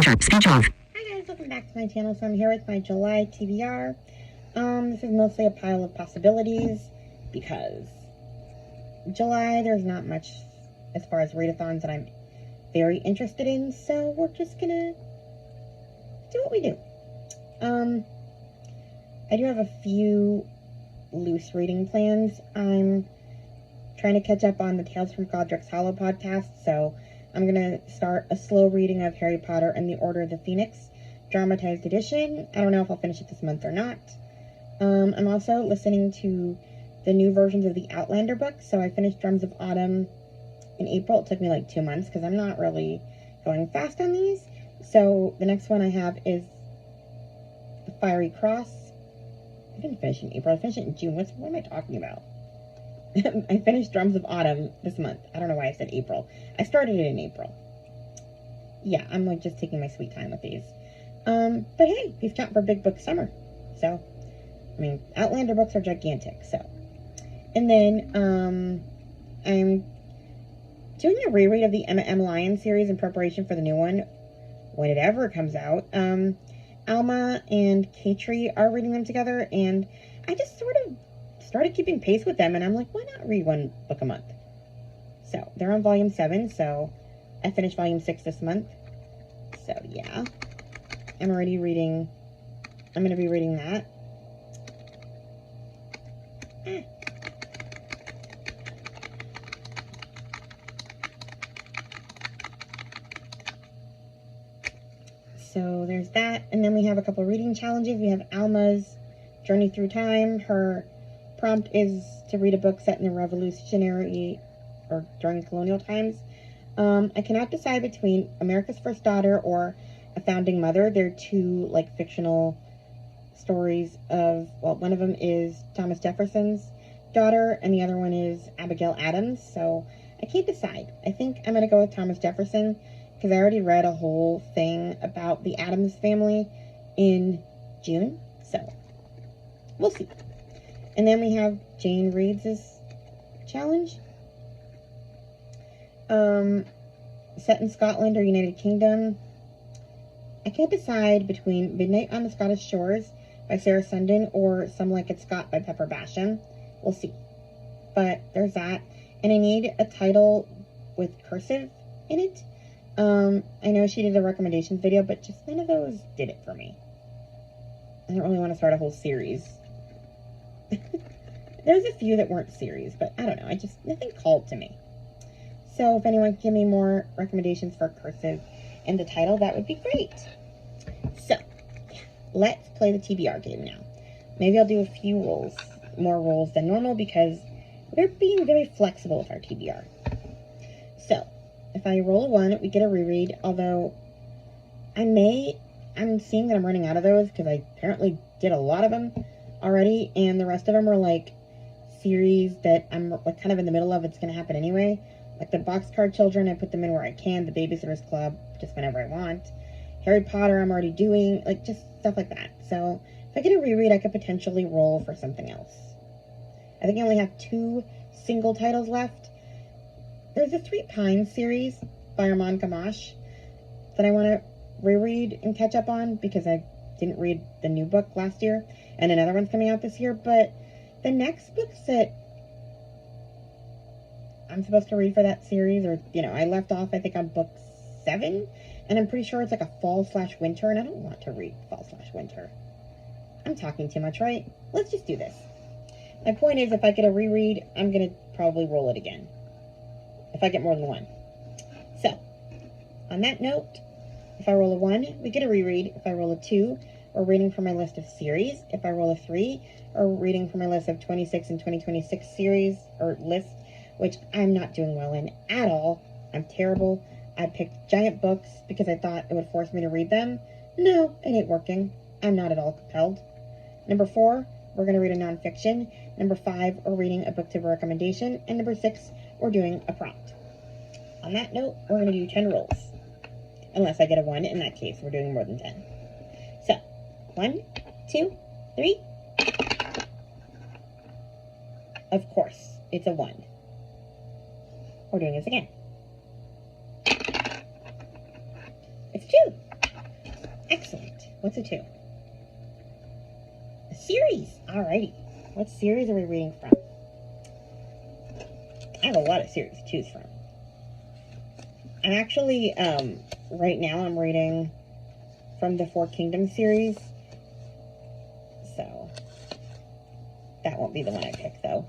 center. Speech off. Hi guys, welcome back to my channel. So I'm here with my July TBR. This is mostly a pile of possibilities because July there's not much as far as readathons that I'm very interested in. So we're just gonna do what we do. I do have a few loose reading plans. I'm trying to catch up on the Tales from Godric's Hollow podcast, so I'm going to start a slow reading of Harry Potter and the Order of the Phoenix, dramatized edition. I don't know if I'll finish it this month or not. I'm also listening to the new versions of the Outlander books, so I finished Drums of Autumn in April. It took me like 2 months because I'm not really going fast on these. So the next one I have is The Fiery Cross. I didn't finish it in April. I finished it in June. What am I talking about? I finished Drums of Autumn this month. I don't know why I said April. I started it in April. Yeah, I'm like just taking my sweet time with these. But hey, we've got for Big Book Summer. So, I mean, Outlander books are gigantic, so. And then, I'm doing a reread of the Emma M. Lyon series in preparation for the new one, when it ever comes out. Alma and Katri are reading them together, and I just sort of started keeping pace with them, and I'm like, why not read one book a month? So, they're on volume 7, so I finished volume 6 this month. So, yeah. I'm going to be reading that. So there's that, and then we have a couple reading challenges. We have Alma's Journey Through Time. Her prompt is to read a book set in the Revolutionary or during colonial times. I cannot decide between America's First Daughter or A Founding Mother. They're two like fictional stories of, well, one of them is Thomas Jefferson's daughter and the other one is Abigail Adams. So I can't decide. I think I'm going to go with Thomas Jefferson because I already read a whole thing about the Adams family in June. So we'll see. And then we have Jane Reads' challenge. Set in Scotland or United Kingdom. I can't decide between Midnight on the Scottish Shores by Sarah Sundin or Some Like It Scott by Pepper Basham. We'll see. But there's that. And I need a title with cursive in it. I know she did a recommendations video, but just none of those did it for me. I don't really want to start a whole series. There's a few that weren't series, but I don't know. Nothing called to me. So if anyone can give me more recommendations for cursive and the title, that would be great. So, let's play the TBR game now. Maybe I'll do a few rolls, more rolls than normal, because we're being very flexible with our TBR. So, if I roll a 1, we get a reread, although I'm seeing that I'm running out of those, because I apparently did a lot of them already, and the rest of them are like series that I'm like kind of in the middle of. It's going to happen anyway. Like the Boxcar Children, I put them in where I can. The Babysitter's Club, just whenever I want. Harry Potter, I'm already doing, like just stuff like that. So if I get a reread, I could potentially roll for something else. I think I only have 2 single titles left. There's a Three Pines series by Armand Gamache that I want to reread and catch up on because I didn't read the new book last year, and another one's coming out this year. But the next books that I'm supposed to read for that series, or, I left off, I think, on book 7, and I'm pretty sure it's like a fall/winter, and I don't want to read fall/winter. I'm talking too much, right? Let's just do this. My point is, if I get a reread, I'm going to probably roll it again. If I get more than 1. So, on that note, if I roll a 1, we get a reread. If I roll a 2, we're reading from my list of series. If I roll a 3, we're reading from my list of 26 and 2026 series, or list, which I'm not doing well in at all. I'm terrible. I picked giant books because I thought it would force me to read them. No, it ain't working. I'm not at all compelled. Number 4, we're going to read a nonfiction. Number 5, we're reading a book to recommendation. And number 6, we're doing a prompt. On that note, we're going to do 10 rolls. Unless I get a 1, in that case, we're doing more than 10. So, 1, 2, 3. Of course, it's a 1. We're doing this again. It's 2. Excellent. What's a 2? A series. Alrighty. What series are we reading from? I have a lot of series to choose from. I'm actually, right now I'm reading from the Four Kingdoms series. So, that won't be the one I pick, though.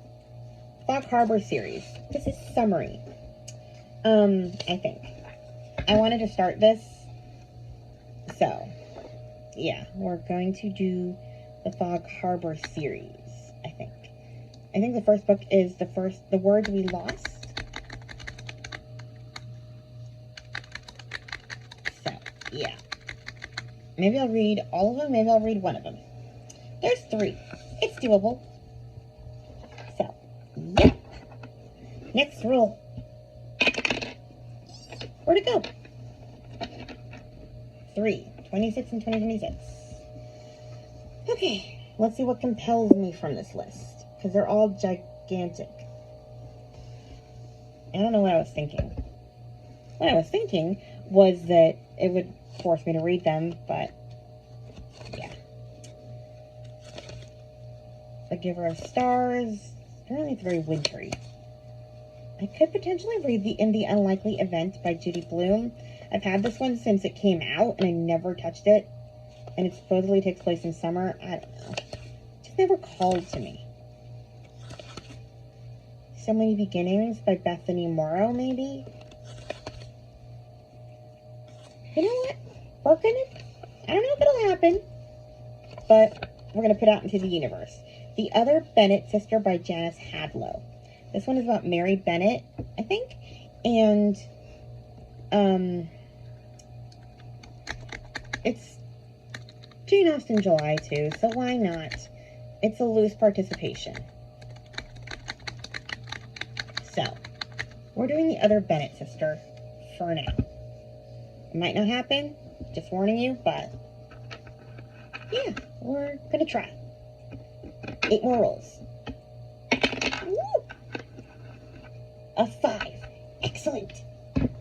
Fog Harbor series. This is summary. I think. I wanted to start this. So, yeah, we're going to do the Fog Harbor series, I think. I think the first book is The Words We Lost. So, yeah. Maybe I'll read all of them, maybe I'll read one of them. There's 3. It's doable. So, yeah. Next roll. Where'd it go? 3. 26 and 2026. Okay, let's see what compels me from this list. Because they're all gigantic. I don't know what I was thinking. What I was thinking was that it would force me to read them, but yeah. The Giver of Stars. Apparently it's very wintry. I could potentially read In the Unlikely Event by Judy Blume. I've had this one since it came out, and I never touched it. And it supposedly takes place in summer. I don't know. It just never called to me. So Many Beginnings by Bethany Morrow, maybe? You know what? Work on it. I don't know if it'll happen. But we're going to put out into the universe. The Other Bennett Sister by Janice Hadlow. This one is about Mary Bennett, I think. And, it's Jane Austen July, too, so why not? It's a loose participation. So, we're doing The Other Bennett Sister for now. It might not happen, just warning you, but yeah, we're gonna try. 8 more rolls. Woo! A 5. Excellent.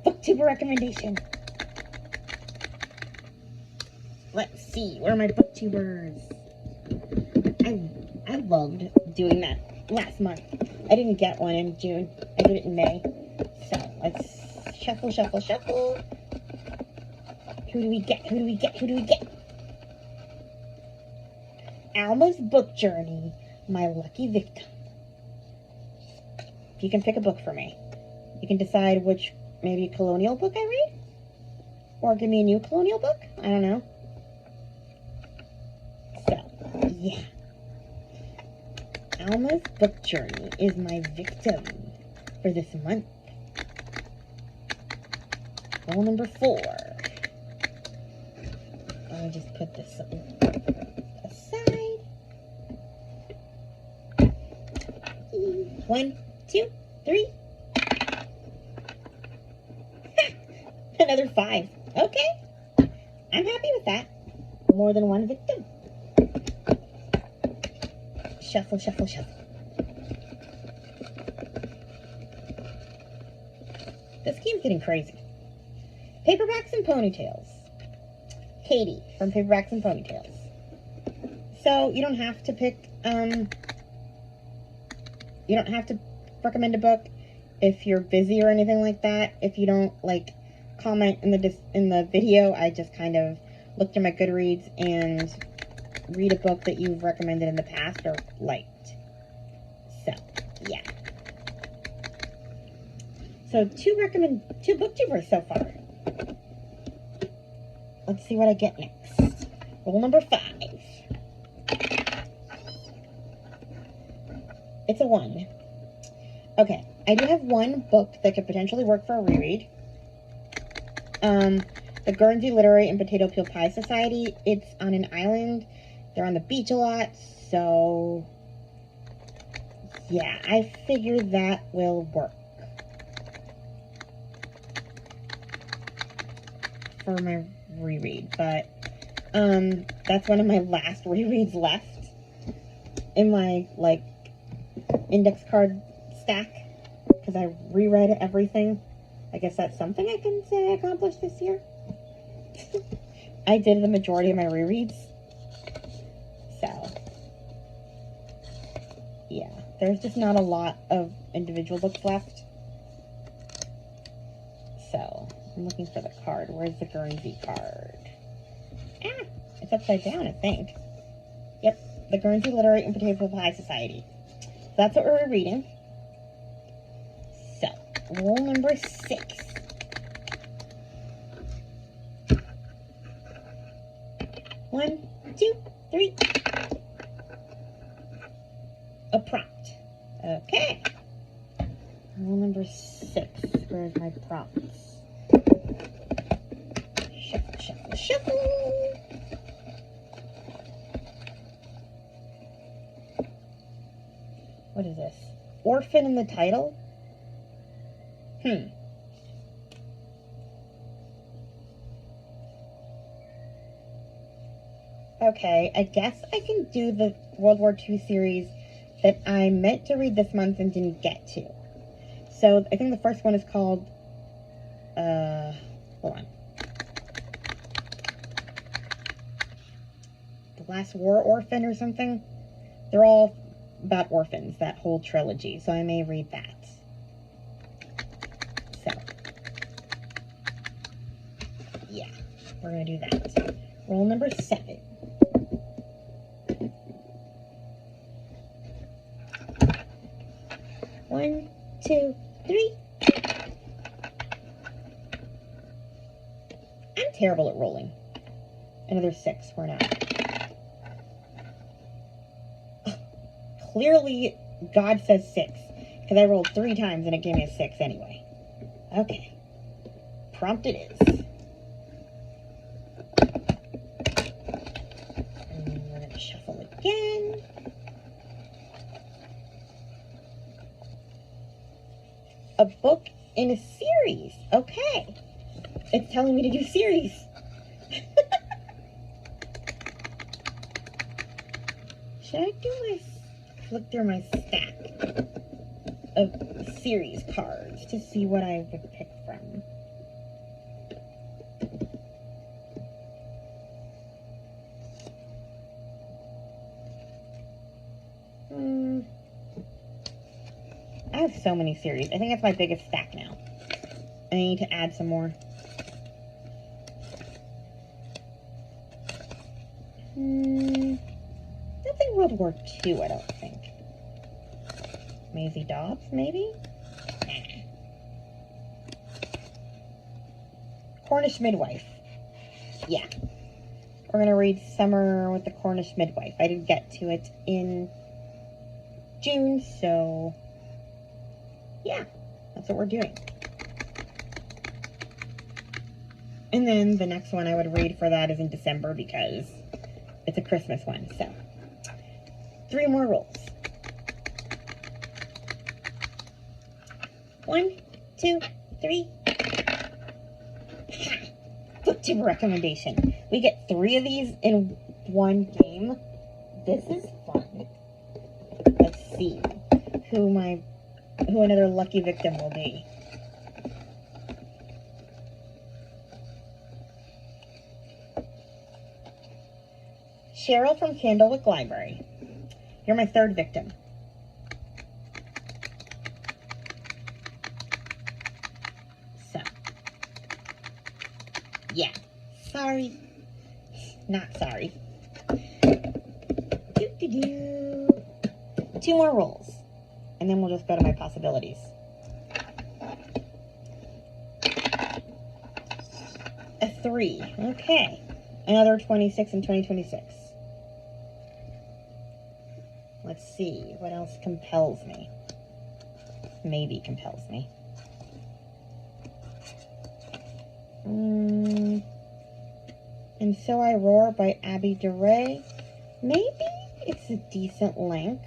Booktuber recommendation. Let's see. Where are my booktubers? I loved doing that last month. I didn't get one in June. I did it in May. So, let's shuffle, shuffle, shuffle. Who do we get? Who do we get? Who do we get? Alma's Book Journey, My Lucky Victim. You can pick a book for me. You can decide which, maybe colonial book I read? Or give me a new colonial book? I don't know. So, yeah. Alma's Book Journey is my victim for this month. Roll number 4. I'll just put this aside. 1, 2, 3. Another 5. Okay. I'm happy with that. More than one victim. Shuffle, shuffle, shuffle. This game's getting crazy. Paperbacks and Ponytails. Katie from Paperbacks and Ponytails. So, you don't have to pick, you don't have to recommend a book if you're busy or anything like that. If you don't, like, comment in the video, I just kind of look through my Goodreads and read a book that you've recommended in the past or liked. So, yeah. So, 2 booktubers so far. Let's see what I get next. Roll number 5. It's a 1. Okay, I do have one book that could potentially work for a reread. The Guernsey Literary and Potato Peel Pie Society. It's on an island. They're on the beach a lot, so yeah, I figure that will work for my reread. But that's one of my last rereads left in my, like, index card stack, because I reread everything. I guess that's something I can say I accomplished this year. I did the majority of my rereads. So, yeah. There's just not a lot of individual books left. So, I'm looking for the card. Where's the Guernsey card? Ah! It's upside down, I think. Yep. The Guernsey Literary and Potato Pie Society. So that's what we're reading. So, rule number 6. One, 2, 3. A prompt. Okay. Rule number 6. Where's my prompts? Shuffle, shuffle, shuffle. What is this? Orphan in the title? Okay, I guess I can do the World War II series that I meant to read this month and didn't get to. So, I think the first one is called, hold on. The Last War Orphan or something? They're all about orphans, that whole trilogy, so I may read that. So, yeah, we're gonna do that. Rule number 7. One, 2, 3. I'm terrible at rolling. Another 6. We're not. Clearly, God says 6. Because I rolled 3 times and it gave me a 6 anyway. Okay. Prompt it is. And we're going to shuffle again. A book in a series. Okay. It's telling me to do series. Should I look through my stack of series cards to see what I would pick from? I have so many series. I think that's my biggest stack now. I need to add some more. Nothing World War II, I don't think. Maisie Dobbs, maybe? Cornish Midwife. Yeah. We're going to read Summer with the Cornish Midwife. I didn't get to it in June, so yeah, that's what we're doing. And then the next one I would read for that is in December because it's a Christmas one. So 3 more rolls. 1, 2, 3. Ha! Booktube recommendation. We get 3 of these in one game. This is fun. Let's see who another lucky victim will be. Cheryl from Candlewick Library. You're my 3rd victim. So, yeah. Sorry. Not sorry. 2 more rolls. And then we'll just go to my possibilities. A 3. Okay. Another 26 and 2026. Let's see. What else compels me? Maybe compels me. And So I Roar by Abby DeRay. Maybe it's a decent length.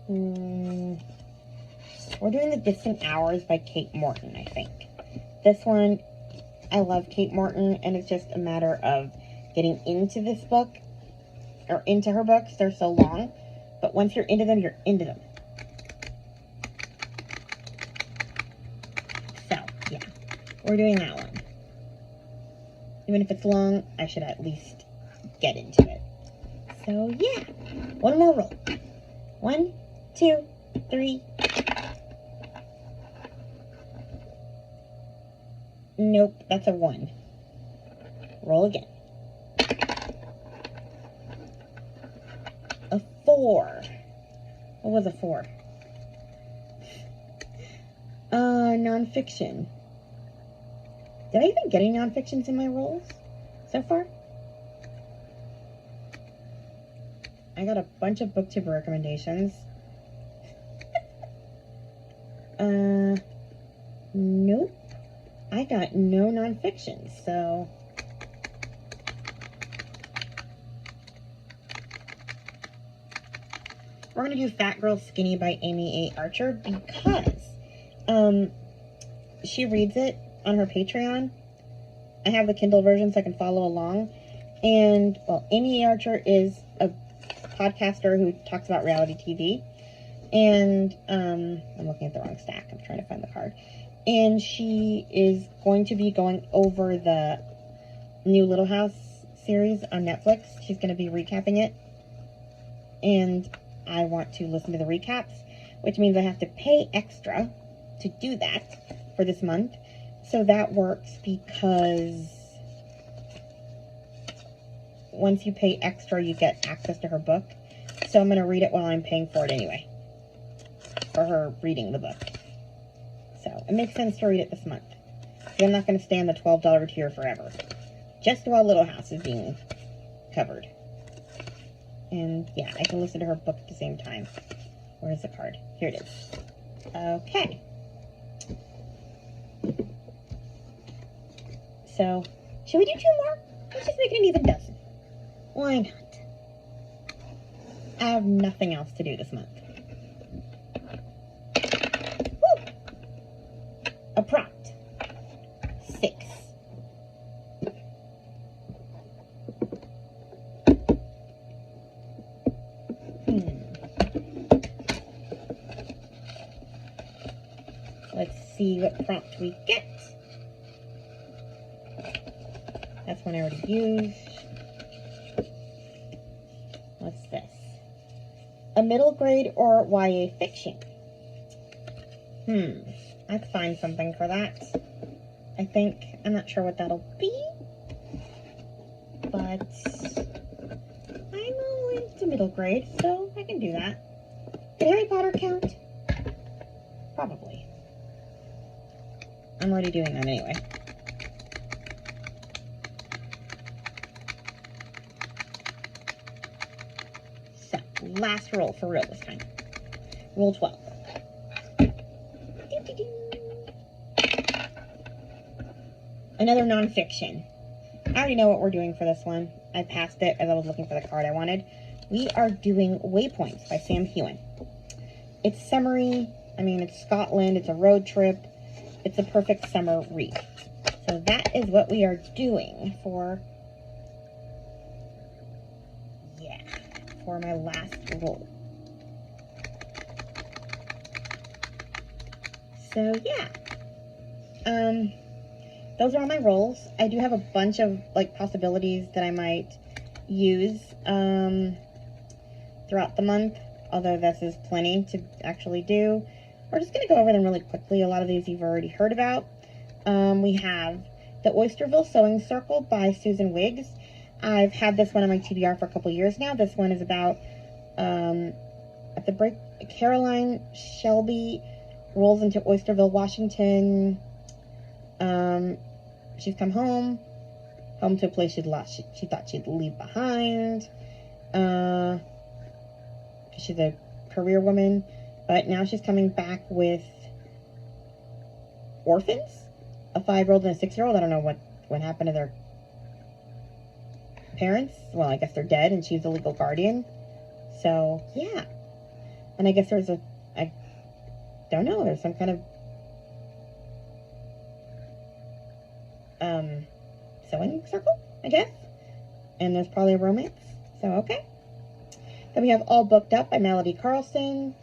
We're doing The Distant Hours by Kate Morton, I think. This one, I love Kate Morton, and it's just a matter of getting into this book, or into her books. They're so long, but once you're into them, you're into them. So, yeah, we're doing that one. Even if it's long, I should at least get into it. So, yeah. One more roll. 1, 2, 3. Nope, that's a 1. Roll again. A 4. What was a 4? Nonfiction. Did I even get any nonfictions in my rolls so far? I got a bunch of booktube recommendations. Nope. I got no nonfiction, so... We're going to do Fat Girl Skinny by Amy A. Archer because she reads it on her Patreon. I have the Kindle version so I can follow along. And, well, Amy A. Archer is a podcaster who talks about reality TV. And, I'm looking at the wrong stack. I'm trying to find the card. And she is going to be going over the new Little House series on Netflix. She's going to be recapping it. And I want to listen to the recaps, which means I have to pay extra to do that for this month. So that works because once you pay extra, you get access to her book. So I'm going to read it while I'm paying for it anyway, for her reading the book. So it makes sense to read it this month. So I'm not going to stay on the $12 tier forever, just while Little House is being covered. And yeah, I can listen to her book at the same time. Where's the card? Here it is. Okay. So, should we do 2 more? Let's just make it an even dozen. Why not? I have nothing else to do this month. Woo! A prompt. 6. Let's see what prompt we get. That's one I already used. What's this? A middle grade or YA fiction? I'd find something for that. I think, I'm not sure what that'll be, but I'm all into middle grade, so I can do that. Did Harry Potter count? Probably. I'm already doing them anyway. So, last roll for real this time. Roll 12. Another nonfiction. I already know what we're doing for this one. I passed it as I was looking for the card I wanted. We are doing Waypoints by Sam Heughan. It's summery. I mean, it's Scotland. It's a road trip. It's a perfect summer read. So that is what we are doing for, for my last roll. So yeah, those are all my rolls. I do have a bunch of possibilities that I might use throughout the month, although this is plenty to actually do. We're just going to go over them really quickly. A lot of these you've already heard about. We have The Oysterville Sewing Circle by Susan Wiggs. I've had this one on my TBR for a couple years now. This one is about at the break, Caroline Shelby rolls into Oysterville, Washington. She's come home to a place she thought she'd leave behind. She's a career woman. But now she's coming back with orphans, a 5-year-old and a 6-year-old. I don't know what happened to their parents. Well, I guess they're dead, and she's the legal guardian. So, yeah. And I guess there's I don't know, there's some kind of sewing circle, I guess. And there's probably a romance. So, okay. Then we have All Booked Up by Melody Carlson.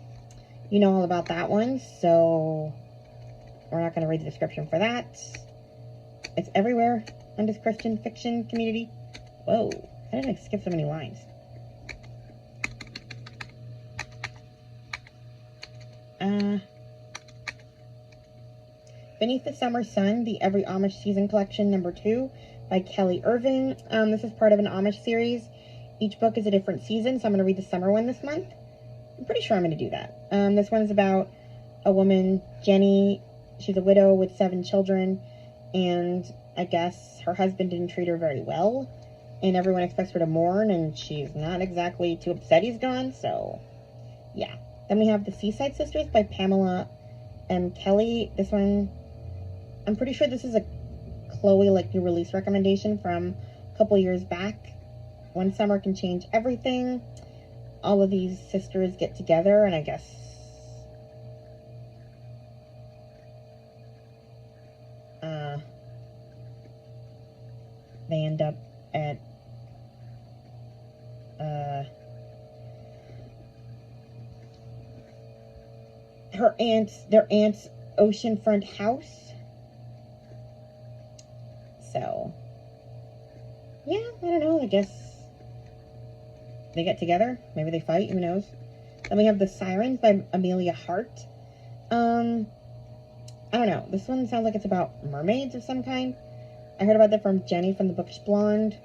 You know all about that one, so we're not going to read the description for that. It's everywhere on this Christian fiction community. Whoa, how did I skip so many lines? Beneath the Summer Sun, the Every Amish Season Collection, #2, by Kelly Irving. This is part of an Amish series. Each book is a different season, so I'm going to read the summer one this month. I'm pretty sure I'm going to do that. This one's about a woman, Jenny. She's a widow with 7 children, and I guess her husband didn't treat her very well, and everyone expects her to mourn, and she's not exactly too upset he's gone, so yeah. Then we have The Seaside Sisters by Pamela M. Kelly. This one, I'm pretty sure this is a Chloe new release recommendation from a couple years back. One summer can change everything. All of these sisters get together, and I guess they end up at their aunt's oceanfront house. So yeah, I don't know, I guess they get together, maybe they fight, who knows. Then we have The Sirens by Amelia Hart. I don't know, this one sounds like it's about mermaids of some kind. I heard about that from Jenny from The Bookish Blonde.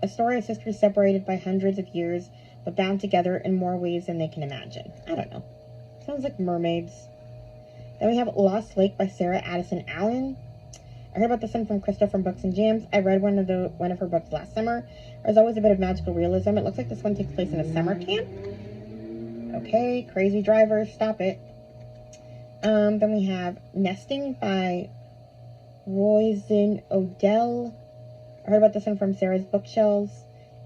A story of sisters separated by hundreds of years, but bound together in more ways than they can imagine. I don't know. Sounds like mermaids. Then we have Lost Lake by Sarah Addison Allen. I heard about this one from Crystal from Books and Jams. I read one of her books last summer. There's always a bit of magical realism. It looks like this one takes place in a summer camp. Okay, Crazy Driver, stop it. Then we have Nesting by Roisin Odell. I heard about this one from Sarah's Bookshelves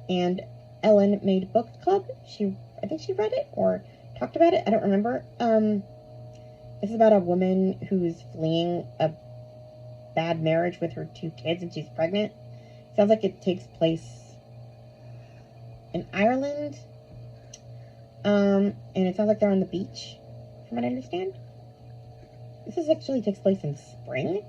and Ellen Made Book Club. I think she read it or talked about it. I don't remember. This is about a woman who's fleeing a bad marriage with her 2 kids and she's pregnant. Sounds like it takes place in Ireland. And it sounds like they're on the beach, from what I understand. This actually takes place in spring.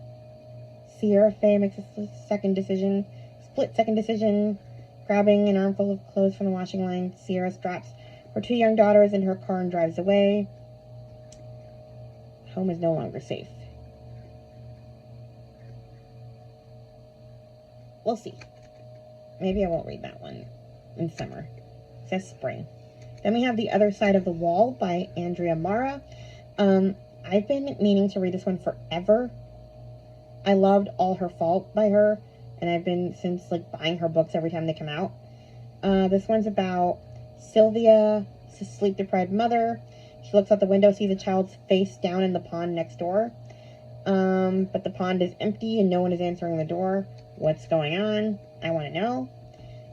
Sierra Faye makes a split second decision, grabbing an armful of clothes from the washing line. Sierra straps her 2 young daughters in her car and drives away. Home is no longer safe. We'll see. Maybe I won't read that one in summer. It says spring. Then we have The Other Side of the Wall by Andrea Mara. I've been meaning to read this one forever. I loved All Her Fault by her, and I've been since buying her books every time they come out. This one's about Sylvia, a sleep-deprived mother. She looks out the window, sees a child's face down in the pond next door. But the pond is empty and no one is answering the door. What's going on? I want to know.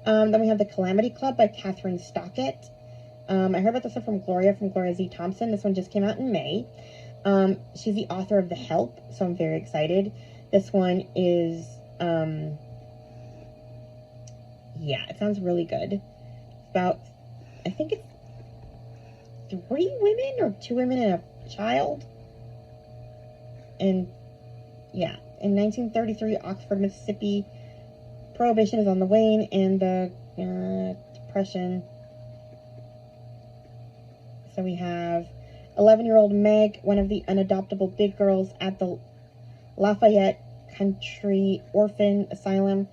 Then we have The Calamity Club by Catherine Stockett. I heard about this one from Gloria Z. Thompson. This one just came out in May. She's the author of The Help, so I'm very excited. This one is, yeah, it sounds really good. It's about, I think it's 3 women or 2 women and a child. And, yeah, in 1933, Oxford, Mississippi, Prohibition is on the wane, and the Depression. So we have 11-year-old Meg, one of the unadoptable big girls at the Lafayette Country Orphan Asylum,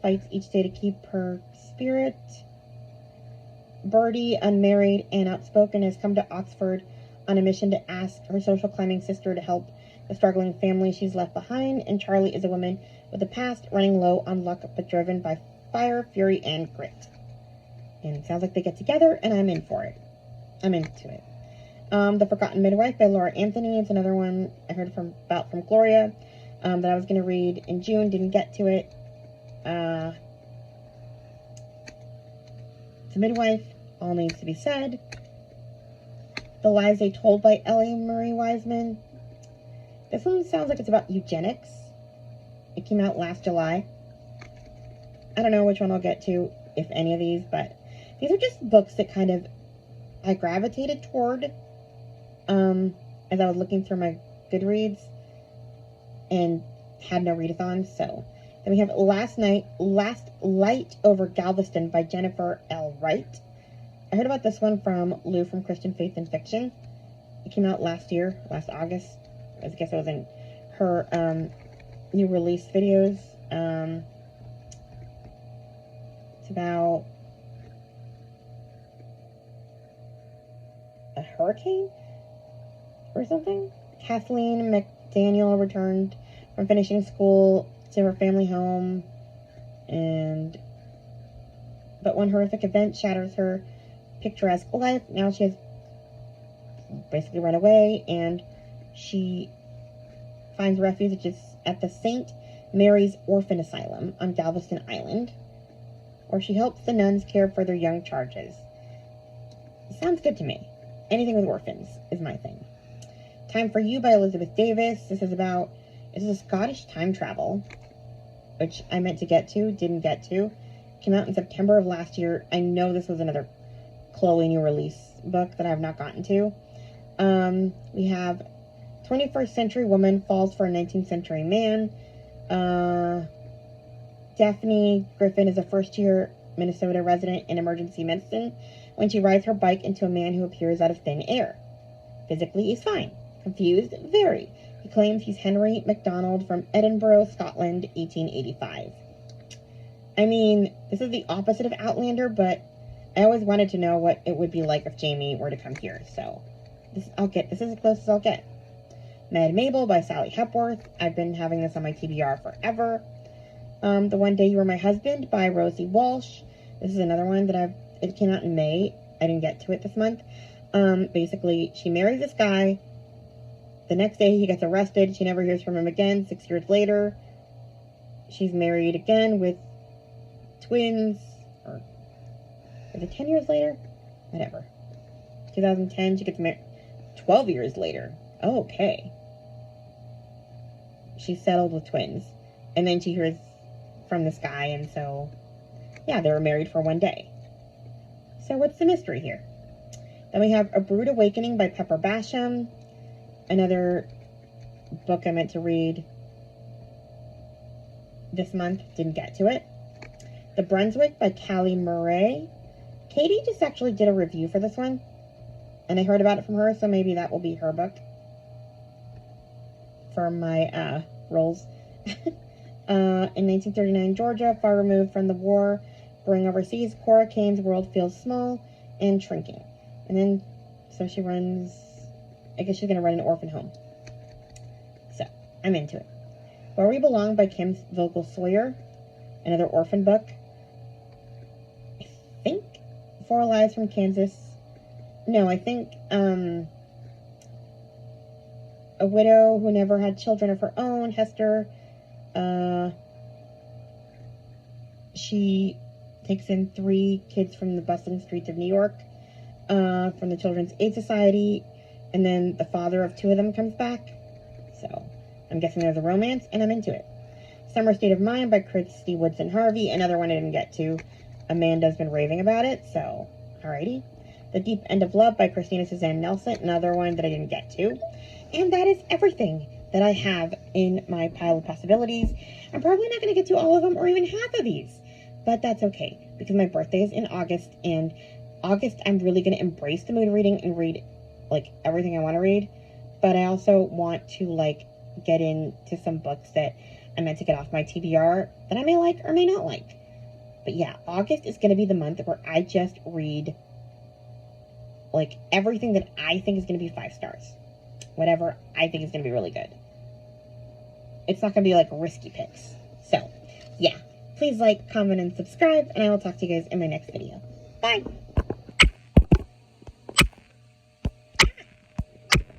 fights each day to keep her spirit. Birdie, unmarried and outspoken, has come to Oxford on a mission to ask her social climbing sister to help the struggling family she's left behind. And Charlie is a woman with a past, running low on luck but driven by fire, fury, and grit. And it sounds like they get together, and I'm in for it. I'm into it. The Forgotten Midwife by Laura Anthony. It's another one I heard about from Gloria that I was going to read in June. Didn't get to it. It's a midwife. All needs to be said. The Lies They Told by Ellie Marie Wiseman. This one sounds like it's about eugenics. It came out last July. I don't know which one I'll get to, if any of these, but these are just books that kind of I gravitated toward as I was looking through my Goodreads and had no readathons, so Then we have Last Light Over Galveston by Jennifer L. Wright. I heard about this one from Lou from Christian Faith and Fiction. It came out last August. I guess it was in her new release videos. It's about a hurricane or something. Kathleen McDaniel returned from finishing school to her family home, but one horrific event shatters her picturesque life. Now she has basically run away, and she finds refuge at the St. Mary's Orphan Asylum on Galveston Island, where she helps the nuns care for their young charges. Sounds good to me. Anything with orphans is my thing. Time for You by Elizabeth Davis. This is a Scottish time travel, which I meant to get to, didn't get to. Came out in September of last year. I know this was another Chloe new release book that I have not gotten to. We have 21st Century Woman Falls for a 19th Century Man. Daphne Griffin is a first-year Minnesota resident in emergency medicine when she rides her bike into a man who appears out of thin air. Physically, he's fine. Confused? Very. He claims he's Henry MacDonald from Edinburgh, Scotland, 1885. I mean, this is the opposite of Outlander, but I always wanted to know what it would be like if Jamie were to come here, so this is as close as I'll get. Mad Mabel by Sally Hepworth. I've been having this on my TBR forever. The One Day You Were My Husband by Rosie Walsh. This is another one that it came out in May. I didn't get to it this month. Basically, she marries this guy. The next day, he gets arrested. She never hears from him again. 6 years later, she's married again with twins. Or is it 10 years later? Whatever. 2010, she gets married. 12 years later. Oh, okay. She's settled with twins. And then she hears from this guy, and so, yeah, they were married for one day. So what's the mystery here? Then we have A Brood Awakening by Pepper Basham. Another book I meant to read this month. Didn't get to it. The Brunswick by Callie Murray. Katie just actually did a review for this one, and I heard about it from her, so maybe that will be her book for my roles. In 1939 Georgia, far removed from the war, going overseas, Cora Kane's world feels small and shrinking. And then, so she runs, I guess she's going to run an orphan home. So, I'm into it. Where We Belong by Kim Vogel Sawyer, another orphan book. I think Four Lives from Kansas. No, I think a widow who never had children of her own, Hester. She takes in 3 kids from the bustling streets of New York, from the Children's Aid Society, and then the father of 2 of them comes back. So, I'm guessing there's a romance, and I'm into it. Summer State of Mind by Christy Woodson Harvey, another one I didn't get to. Amanda's been raving about it, so, alrighty. The Deep End of Love by Christina Suzanne Nelson, another one that I didn't get to. And that is everything that I have in my pile of possibilities. I'm probably not going to get to all of them or even half of these, but that's okay, because my birthday is in August, and August I'm really going to embrace the mood reading and read, like, everything I want to read, but I also want to, like, get into some books that I meant to get off my TBR that I may like or may not like. But yeah, August is going to be the month where I just read, like, everything that I think is going to be 5 stars. Whatever I think is going to be really good. It's not going to be, like, risky picks. So, yeah. Please like, comment, and subscribe, and I will talk to you guys in my next video. Bye!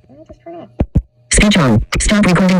I'll just turn off. Speech on. Stop recording.